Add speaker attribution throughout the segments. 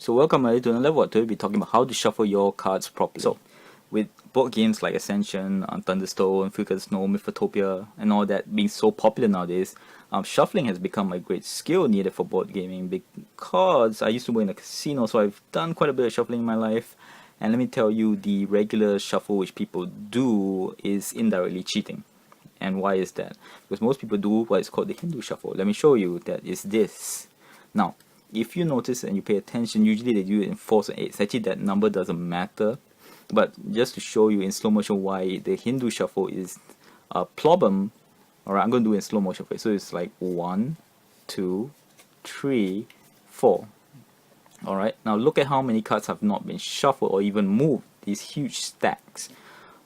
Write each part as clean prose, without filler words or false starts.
Speaker 1: So welcome to another level. Today we'll be talking about how to shuffle your cards properly. So with board games like Ascension, Thunderstone, Future Snow, Mythotopia and all that being so popular nowadays, shuffling has become a great skill needed for board gaming because I used to work in a casino, so I've done quite a bit of shuffling in my life. And let me tell you, the regular shuffle which people do is indirectly cheating. And why is that? Because most people do what is called the Hindu shuffle. Let me show you that is this. Now, if you notice and you pay attention, usually they do it in 4s and 8s. Actually, that number doesn't matter. But just to show you in slow motion why the Hindu shuffle is a problem, alright, I'm going to do it in slow motion for you. So it's like 1, 2, 3, 4. Alright, now look at how many cards have not been shuffled or even moved. These huge stacks.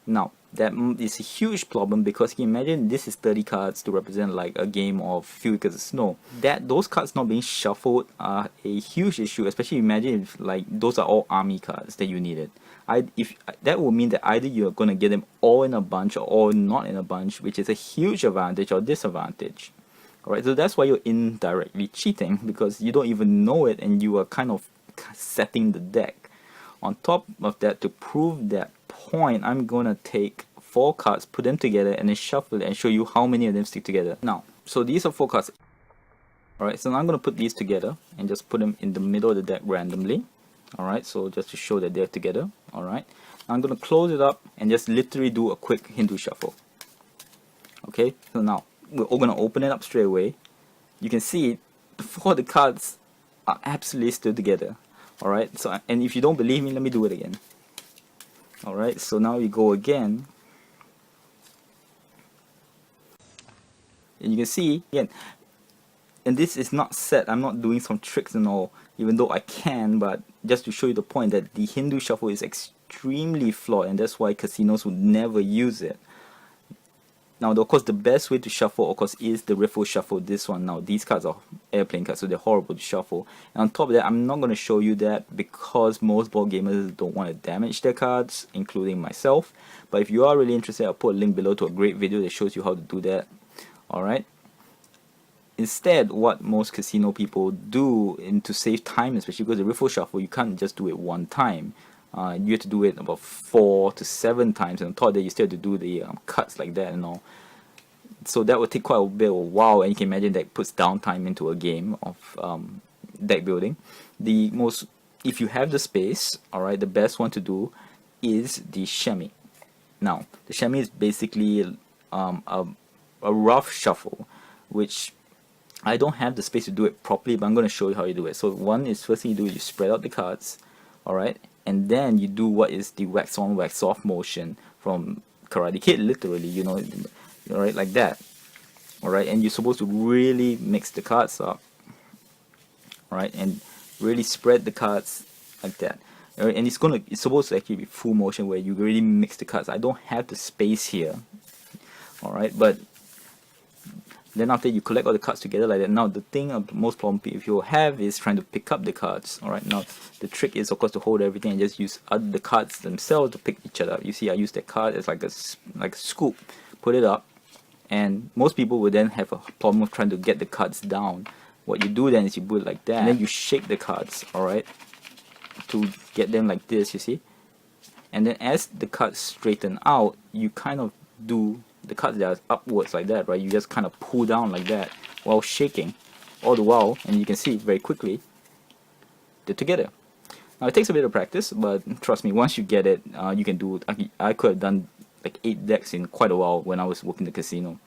Speaker 1: Now, that is a huge problem because you can imagine this is 30 cards to represent like a game of Few Acres of Snow. Those cards not being shuffled are a huge issue, especially imagine if like those are all army cards that you needed. If that would mean that either you're gonna get them all in a bunch or not in a bunch, which is a huge advantage or disadvantage. Alright, so that's why you're indirectly cheating because you don't even know it and you are kind of setting the deck. On top of that, to prove that point, I'm gonna take 4 cards, put them together and then shuffle it and show you how many of them stick together. Now, so these are 4 cards. Alright, so now I'm gonna put these together and just put them in the middle of the deck randomly. Alright, so just to show that they're together. Alright, I'm gonna close it up and just literally do a quick Hindu shuffle. Okay, so now we're all gonna open it up straight away. You can see 4 of the cards are absolutely still together. Alright, so and if you don't believe me, let me do it again. Alright, so now we go again. And you can see again, and this is not set. I'm not doing some tricks and all, even though I can, but just to show you the point that the Hindu shuffle is extremely flawed, and that's why casinos would never use it. Now, of course, the best way to shuffle, of course, is the riffle shuffle. This one now, these cards are airplane cards, so they're horrible to shuffle. And on top of that, I'm not going to show you that because most board gamers don't want to damage their cards, including myself. But if you are really interested, I'll put a link below to a great video that shows you how to do that. Alright. Instead, what most casino people do, and to save time, especially because the riffle shuffle, you can't just do it one time. You have to do it about 4 to 7 times, and on top of that, you still have to do the cuts like that and all. So that would take quite a bit of a while, and you can imagine that puts downtime into a game of deck building. If you have the space, alright, the best one to do is the chamois. Now, the chamois is basically a rough shuffle, which I don't have the space to do it properly, but I'm going to show you how you do it. So one is, first thing you do is you spread out the cards, alright, and then you do what is the wax on wax off motion from Karate Kid, literally, you know, alright, like that. Alright, and you're supposed to really mix the cards up, alright, and really spread the cards like that. Alright, and it's supposed to actually be full motion where you really mix the cards. I don't have the space here, alright, but then after you collect all the cards together like that, now the thing of the most problem if you have is trying to pick up the cards. Alright, now the trick is of course to hold everything and just use the cards themselves to pick each other up. You see, I use that card as like a scoop, put it up, and most people would then have a problem of trying to get the cards down. What you do then is you put it like that, and then you shake the cards, alright, to get them like this, you see. And then as the cards straighten out, you kind of do the cards that are upwards like that, right? You just kind of pull down like that while shaking all the while, and you can see very quickly they're together. Now it takes a bit of practice, but trust me, once you get it, you can do it. I could have done like 8 decks in quite a while when I was working the casino.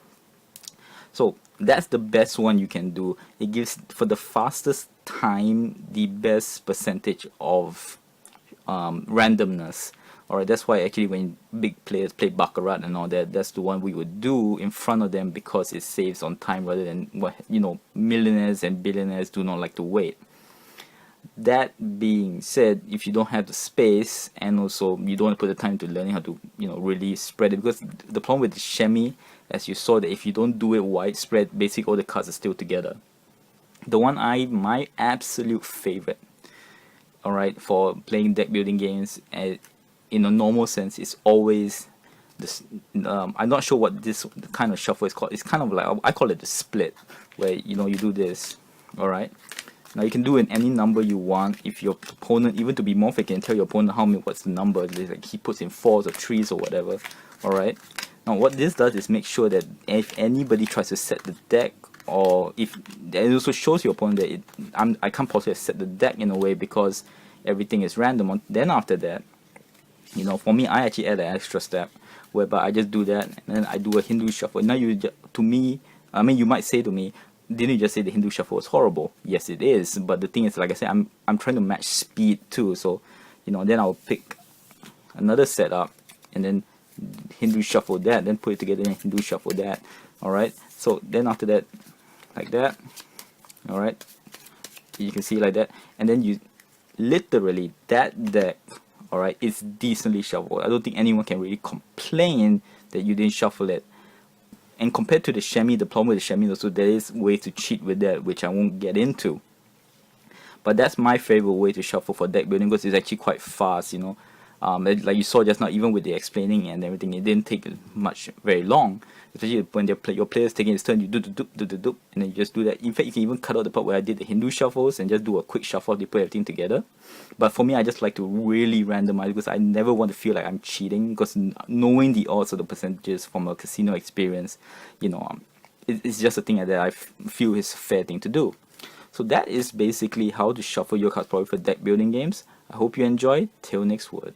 Speaker 1: So that's the best one you can do. It gives, for the fastest time, the best percentage of randomness. Alright, that's why actually when big players play Baccarat and all that, that's the one we would do in front of them because it saves on time rather than what, you know, millionaires and billionaires do not like to wait. That being said, if you don't have the space and also you don't want to put the time to learning how to, you know, really spread it, because the problem with the chamois, as you saw, that if you don't do it widespread, basically all the cards are still together. The one my absolute favorite, alright, for playing deck building games in a normal sense is always this. I'm not sure what this kind of shuffle is called. It's kind of like, I call it the split, where you know you do this, all right, Now you can do in any number you want. If your opponent, even to be more fair, can tell your opponent what's the number. Like he puts in 4s or 3s or whatever. Alright. Now what this does is make sure that if anybody tries to set the deck, or if it also shows your opponent that I can't possibly set the deck in a way because everything is random. Then after that, you know, for me, I actually add an extra step whereby I just do that and then I do a Hindu shuffle. Now to me, I mean, you might say to me, didn't you just say the Hindu shuffle was horrible? Yes, it is. But the thing is, like I said, I'm trying to match speed too. So, you know, then I'll pick another setup and then Hindu shuffle that, then put it together and Hindu shuffle that. All right. So then after that, like that. All right. You can see like that, and then you literally that deck. All right, it's decently shuffled. I don't think anyone can really complain that you didn't shuffle it. And compared to the Shemi, the problem with the Shemi also, there is ways to cheat with that, which I won't get into. But that's my favorite way to shuffle for deck building because it's actually quite fast, you know. Like you saw just now, even with the explaining and everything, it didn't take very long. Especially when your player's taking his turn, you do, and then you just do that. In fact, you can even cut out the part where I did the Hindu shuffles and just do a quick shuffle to put everything together. But for me, I just like to really randomize because I never want to feel like I'm cheating, because knowing the odds or the percentages from a casino experience, you know, it's just a thing that I feel is a fair thing to do. So that is basically how to shuffle your cards probably for deck building games. I hope you enjoy. Till next word.